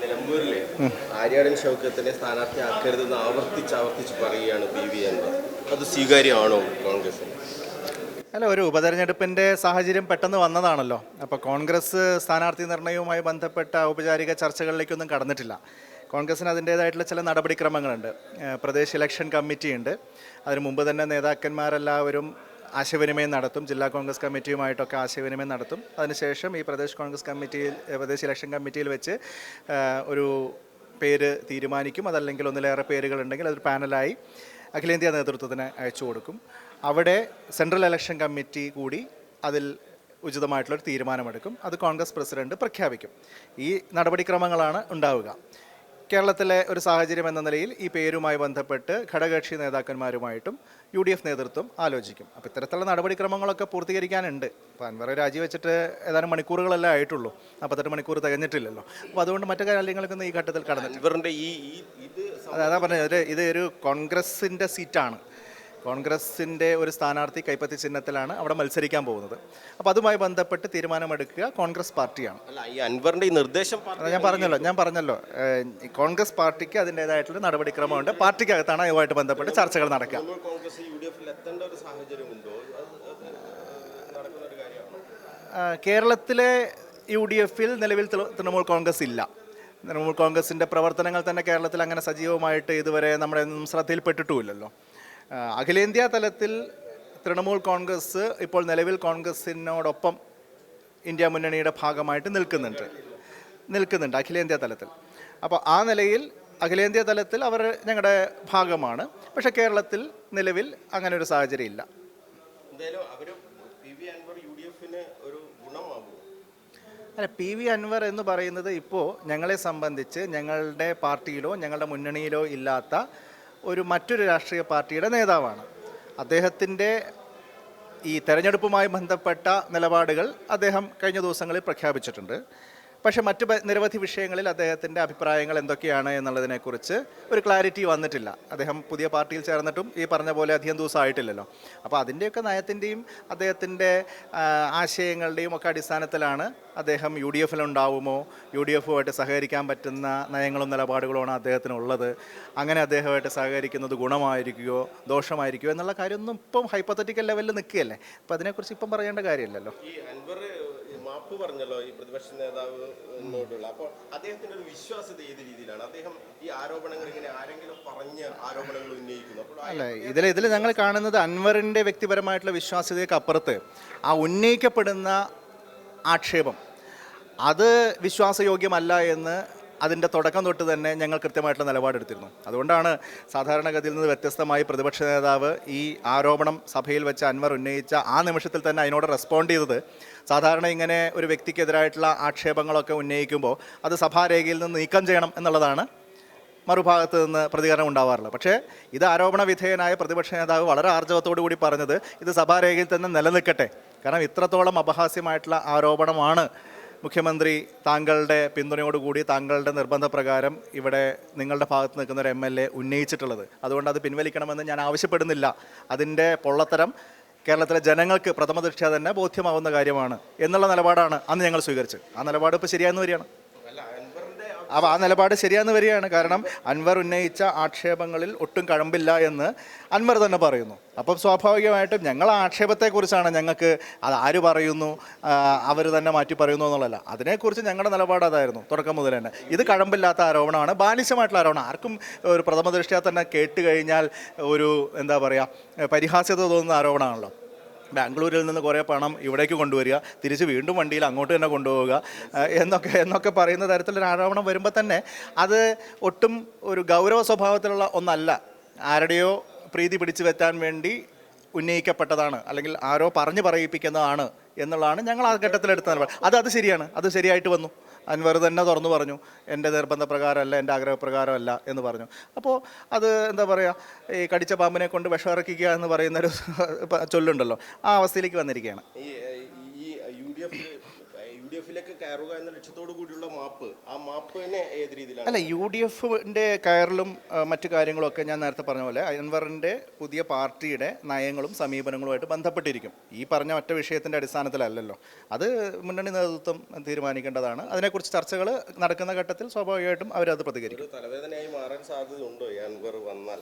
നിലമ്പൂരിലെ ആര്യാടൻ ഷൗക്കത്തിനെ സ്ഥാനാർത്ഥിയാക്കരുതെന്ന് ആവർത്തിച്ച് പറയുകയാണ് PV അൻവർ. അത് സ്വീകാര്യമാണോ കോൺഗ്രസിന്? അല്ല, ഒരു ഉപതെരഞ്ഞെടുപ്പിൻ്റെ സാഹചര്യം പെട്ടെന്ന് വന്നതാണല്ലോ. അപ്പോൾ കോൺഗ്രസ് സ്ഥാനാർത്ഥി നിർണയവുമായി ബന്ധപ്പെട്ട ഔപചാരിക ചർച്ചകളിലേക്കൊന്നും കടന്നിട്ടില്ല. കോൺഗ്രസിന് അതിൻ്റേതായിട്ടുള്ള ചില നടപടിക്രമങ്ങളുണ്ട്. പ്രദേശ് ഇലക്ഷൻ കമ്മിറ്റി ഉണ്ട്. അതിനു മുമ്പ് തന്നെ നേതാക്കന്മാരെല്ലാവരും ആശയവിനിമയം നടത്തും. ജില്ലാ കോൺഗ്രസ് കമ്മിറ്റിയുമായിട്ടൊക്കെ ആശയവിനിമയം നടത്തും. അതിനുശേഷം ഈ പ്രദേശ് ഇലക്ഷൻ കമ്മിറ്റിയിൽ വെച്ച് ഒരു പേര് തീരുമാനിക്കും. അതല്ലെങ്കിൽ ഒന്നിലേറെ പേരുകളുണ്ടെങ്കിൽ അതൊരു പാനലായി അഖിലേന്ത്യാ നേതൃത്വത്തിന് അയച്ചു കൊടുക്കും. അവിടെ സെൻട്രൽ ഇലക്ഷൻ കമ്മിറ്റി കൂടി അതിൽ ഉചിതമായിട്ടുള്ളൊരു തീരുമാനമെടുക്കും. അത് കോൺഗ്രസ് പ്രസിഡന്റ് പ്രഖ്യാപിക്കും. ഈ നടപടിക്രമങ്ങളാണ് ഉണ്ടാവുക. കേരളത്തിലെ ഒരു സാഹചര്യം എന്ന നിലയിൽ ഈ പേരുമായി ബന്ധപ്പെട്ട് ഘടകകക്ഷി നേതാക്കന്മാരുമായിട്ടും UDF നേതൃത്വം ആലോചിക്കും. അപ്പോൾ ഇത്തരത്തിലുള്ള നടപടിക്രമങ്ങളൊക്കെ പൂർത്തീകരിക്കാനുണ്ട്. അപ്പോൾ അൻവർ രാജിവെച്ചിട്ട് ഏതാനും മണിക്കൂറുകളല്ലേ ആയിട്ടുള്ളൂ, 48 മണിക്കൂർ തികഞ്ഞിട്ടില്ലല്ലോ. അപ്പോൾ അതുകൊണ്ട് മറ്റു കാര്യങ്ങൾക്കൊന്നും ഈ ഘട്ടത്തിൽ കടന്നില്ല. അതാ പറഞ്ഞത്, ഇത് ഒരു കോൺഗ്രസിൻ്റെ സീറ്റാണ്. കോൺഗ്രസിൻ്റെ ഒരു സ്ഥാനാർത്ഥി കൈപ്പത്തി ചിഹ്നത്തിലാണ് അവിടെ മത്സരിക്കാൻ പോകുന്നത്. അപ്പോൾ അതുമായി ബന്ധപ്പെട്ട് തീരുമാനമെടുക്കുക കോൺഗ്രസ് പാർട്ടിയാണ്. അൻവറിന്റെ ഈ നിർദ്ദേശം ഞാൻ പറഞ്ഞല്ലോ കോൺഗ്രസ് പാർട്ടിക്ക് അതിൻ്റേതായിട്ടുള്ള നടപടിക്രമമുണ്ട്. പാർട്ടിക്കകത്താണ് അതുമായിട്ട് ബന്ധപ്പെട്ട് ചർച്ചകൾ നടക്കുക. കേരളത്തിലെ UDFൽ നിലവിൽ തൃണമൂൽ കോൺഗ്രസ് ഇല്ല. തൃണമൂൽ കോൺഗ്രസിൻ്റെ പ്രവർത്തനങ്ങൾ തന്നെ കേരളത്തിൽ അങ്ങനെ സജീവമായിട്ട് ഇതുവരെ നമ്മുടെ ഒന്നും ശ്രദ്ധയിൽപ്പെട്ടിട്ടുമില്ലല്ലോ. അഖിലേന്ത്യാ തലത്തിൽ തൃണമൂൽ കോൺഗ്രസ് ഇപ്പോൾ നിലവിൽ കോൺഗ്രസിനോടൊപ്പം ഇന്ത്യ മുന്നണിയുടെ ഭാഗമായിട്ട് നിൽക്കുന്നുണ്ട് അഖിലേന്ത്യാ തലത്തിൽ. അപ്പോൾ ആ നിലയിൽ അഖിലേന്ത്യാ തലത്തിൽ അവർ ഞങ്ങളുടെ ഭാഗമാണ്. പക്ഷേ കേരളത്തിൽ നിലവിൽ അങ്ങനെ ഒരു സാഹചര്യം ഇല്ല. അല്ല, PV അൻവർ എന്ന് പറയുന്നത് ഇപ്പോൾ ഞങ്ങളെ സംബന്ധിച്ച് ഞങ്ങളുടെ പാർട്ടിയിലോ ഞങ്ങളുടെ മുന്നണിയിലോ ഇല്ലാത്ത മറ്റൊരു രാഷ്ട്രീയ പാർട്ടിയുടെ നേതാവാണ്. അദ്ദേഹത്തിൻ്റെ ഈ തെരഞ്ഞെടുപ്പുമായി ബന്ധപ്പെട്ട നിലപാടുകൾ അദ്ദേഹം കഴിഞ്ഞ ദിവസങ്ങളിൽ പ്രഖ്യാപിച്ചിട്ടുണ്ട്. പക്ഷേ മറ്റ് നിരവധി വിഷയങ്ങളിൽ അദ്ദേഹത്തിൻ്റെ അഭിപ്രായങ്ങൾ എന്തൊക്കെയാണ് എന്നുള്ളതിനെക്കുറിച്ച് ഒരു ക്ലാരിറ്റി വന്നിട്ടില്ല. അദ്ദേഹം പുതിയ പാർട്ടിയിൽ ചേർന്നിട്ടും ഈ പറഞ്ഞ പോലെ അധികം ദിവസം ആയിട്ടില്ലല്ലോ. അപ്പോൾ അതിൻ്റെയൊക്കെ നയത്തിൻ്റെയും അദ്ദേഹത്തിൻ്റെ ആശയങ്ങളുടെയും ഒക്കെ അടിസ്ഥാനത്തിലാണ് അദ്ദേഹം UDFലുണ്ടാവുമോ, UDFുമായിട്ട് സഹകരിക്കാൻ പറ്റുന്ന നയങ്ങളും നിലപാടുകളുമാണ് അദ്ദേഹത്തിനുള്ളത്. അങ്ങനെ അദ്ദേഹമായിട്ട് സഹകരിക്കുന്നത് ഗുണമായിരിക്കുകയോ ദോഷമായിരിക്കുകയോ എന്നുള്ള കാര്യമൊന്നും ഇപ്പം ഹൈപ്പോത്തറ്റിക്കൽ ലെവലിൽ നിൽക്കുകയല്ലേ. അപ്പോൾ അതിനെക്കുറിച്ച് ഇപ്പം പറയേണ്ട കാര്യമില്ലല്ലോ. മാപ്പ് പറഞ്ഞല്ലോ ഈ പ്രതിപക്ഷ നേതാവിനോടുള്ള. അപ്പോൾ അദ്ദേഹത്തിന്റെ ഒരു വിശ്വാസ്യത ഏത് രീതിയിലാണ്? അദ്ദേഹം ഈ ആരോപണങ്ങൾ ഇങ്ങനെ ആരെങ്കിലും പറഞ്ഞ ആരോപണങ്ങൾ ഉന്നയിക്കുന്നു? അല്ല, ഇതിൽ ഞങ്ങൾ കാണുന്നത് അൻവറിൻ്റെ വ്യക്തിപരമായിട്ടുള്ള വിശ്വാസ്യതയ്ക്ക് അപ്പുറത്ത് ആ ഉന്നയിക്കപ്പെടുന്ന ആക്ഷേപം അത് വിശ്വാസയോഗ്യമല്ല എന്ന് അതിൻ്റെ തുടക്കം തൊട്ട് തന്നെ ഞങ്ങൾ കൃത്യമായിട്ടുള്ള നിലപാടെടുത്തിരുന്നു. അതുകൊണ്ടാണ് സാധാരണഗതിയിൽ നിന്ന് വ്യത്യസ്തമായി പ്രതിപക്ഷ നേതാവ് ഈ ആരോപണം സഭയിൽ വെച്ച് അൻവർ ഉന്നയിച്ച ആ നിമിഷത്തിൽ തന്നെ അതിനോട് റെസ്പോണ്ട് ചെയ്തത്. സാധാരണ ഇങ്ങനെ ഒരു വ്യക്തിക്കെതിരായിട്ടുള്ള ആക്ഷേപങ്ങളൊക്കെ ഉന്നയിക്കുമ്പോൾ അത് സഭാരേഖയിൽ നിന്ന് നീക്കം ചെയ്യണം എന്നുള്ളതാണ് മറുഭാഗത്ത് നിന്ന് പ്രതികരണം ഉണ്ടാവാറുള്ളത്. പക്ഷേ ഇത് ആരോപണ വിധേയനായ പ്രതിപക്ഷ നേതാവ് വളരെ ആർജവത്തോടു കൂടി പറഞ്ഞത് ഇത് സഭാരേഖയിൽ തന്നെ നിലനിൽക്കട്ടെ. കാരണം ഇത്രത്തോളം അപഹാസ്യമായിട്ടുള്ള ആരോപണമാണ് മുഖ്യമന്ത്രി താങ്കളുടെ പിന്തുണയോടുകൂടി താങ്കളുടെ നിർബന്ധപ്രകാരം ഇവിടെ നിങ്ങളുടെ ഭാഗത്ത് നിൽക്കുന്ന ഒരു MLA ഉന്നയിച്ചിട്ടുള്ളത്. അതുകൊണ്ട് അത് പിൻവലിക്കണമെന്ന് ഞാൻ ആവശ്യപ്പെടുന്നില്ല. അതിൻ്റെ പൊള്ളത്തരം കേരളത്തിലെ ജനങ്ങൾക്ക് പ്രഥമ ദൃഷ്ട്യാ തന്നെ ബോധ്യമാവുന്ന കാര്യമാണ് എന്നുള്ള നിലപാടാണ് അന്ന് ഞങ്ങൾ സ്വീകരിച്ചത്. ആ നിലപാട് ഇപ്പോൾ ശരിയാന്ന് വരികയാണ്. അപ്പോൾ ആ നിലപാട് ശരിയാന്ന് വരികയാണ്. കാരണം അൻവർ ഉന്നയിച്ച ആക്ഷേപങ്ങളിൽ ഒട്ടും കഴമ്പില്ല എന്ന് അൻവർ തന്നെ പറയുന്നു. അപ്പം സ്വാഭാവികമായിട്ടും ഞങ്ങൾ ആ ആക്ഷേപത്തെക്കുറിച്ചാണ് ഞങ്ങൾക്ക് അത് ആര് പറയുന്നു, അവർ തന്നെ മാറ്റി പറയുന്നു എന്നുള്ളതല്ല. അതിനെക്കുറിച്ച് ഞങ്ങളുടെ നിലപാട് അതായിരുന്നു തുടക്കം മുതൽ തന്നെ. ഇത് കഴമ്പില്ലാത്ത ആരോപണമാണ്, ബാലിശമായിട്ടുള്ള ആരോപണം. ആർക്കും ഒരു പ്രഥമ ദൃഷ്ട്യാ തന്നെ കേട്ട് കഴിഞ്ഞാൽ ഒരു പരിഹാസ്യത തോന്നുന്ന ആരോപണമാണല്ലോ. ബാംഗ്ലൂരിൽ നിന്ന് കുറേ പണം ഇവിടേക്ക് കൊണ്ടുവരിക, തിരിച്ച് വീണ്ടും വണ്ടിയിൽ അങ്ങോട്ട് തന്നെ കൊണ്ടുപോവുക എന്നൊക്കെ പറയുന്ന തരത്തിലൊരു ആരോപണം വരുമ്പോൾ തന്നെ അത് ഒട്ടും ഒരു ഗൗരവ സ്വഭാവത്തിലുള്ള ഒന്നല്ല. ആരുടെയോ പ്രീതി പിടിച്ചു വെക്കാൻ വേണ്ടി ഉന്നയിക്കപ്പെട്ടതാണ്, അല്ലെങ്കിൽ ആരോ പറഞ്ഞു പറയിപ്പിക്കുന്നതാണ് എന്നുള്ളതാണ് ഞങ്ങൾ ആ ഘട്ടത്തിലെടുത്ത നിലപാട്. അത് ശരിയാണ്, അത് ശരിയായിട്ട് വന്നു. അൻവർ തന്നെ തുറന്നു പറഞ്ഞു, എൻ്റെ നിർബന്ധപ്രകാരമല്ല, എൻ്റെ ആഗ്രഹപ്രകാരമല്ല എന്ന് പറഞ്ഞു. അപ്പോൾ അത് ഈ കടിച്ച പാമ്പിനെ കൊണ്ട് വിഷമിറക്കിക്കുക എന്ന് പറയുന്നൊരു UDF-ലേക്ക് കയറുക എന്ന ലക്ഷ്യത്തോടു കൂടിയുള്ള മാപ്പ്, ആ മാപ്പിനെ ഏത് രീതിയിലാണ്? അല്ല, UDF-ന്റെ കയറലും മറ്റു കാര്യങ്ങളൊക്കെ ഞാൻ നേരത്തെ പറഞ്ഞ പോലെ അൻവറിൻ്റെ പുതിയ പാർട്ടിയുടെ നയങ്ങളും സമീപനങ്ങളുമായിട്ട് ബന്ധപ്പെട്ടിരിക്കും. ഈ പറഞ്ഞ ഒറ്റ വിഷയത്തിൻ്റെ അടിസ്ഥാനത്തിലല്ലല്ലോ. അത് മുന്നണി നേതൃത്വം തീരുമാനിക്കേണ്ടതാണ്. അതിനെക്കുറിച്ച് ചർച്ചകൾ നടക്കുന്ന ഘട്ടത്തിൽ സ്വാഭാവികമായിട്ടും അവരത് പ്രതികരിക്കും. ഒരു തലവേദനയായി മാറാൻ സാധ്യതയുണ്ടോ ഈ അൻവർ വന്നാൽ?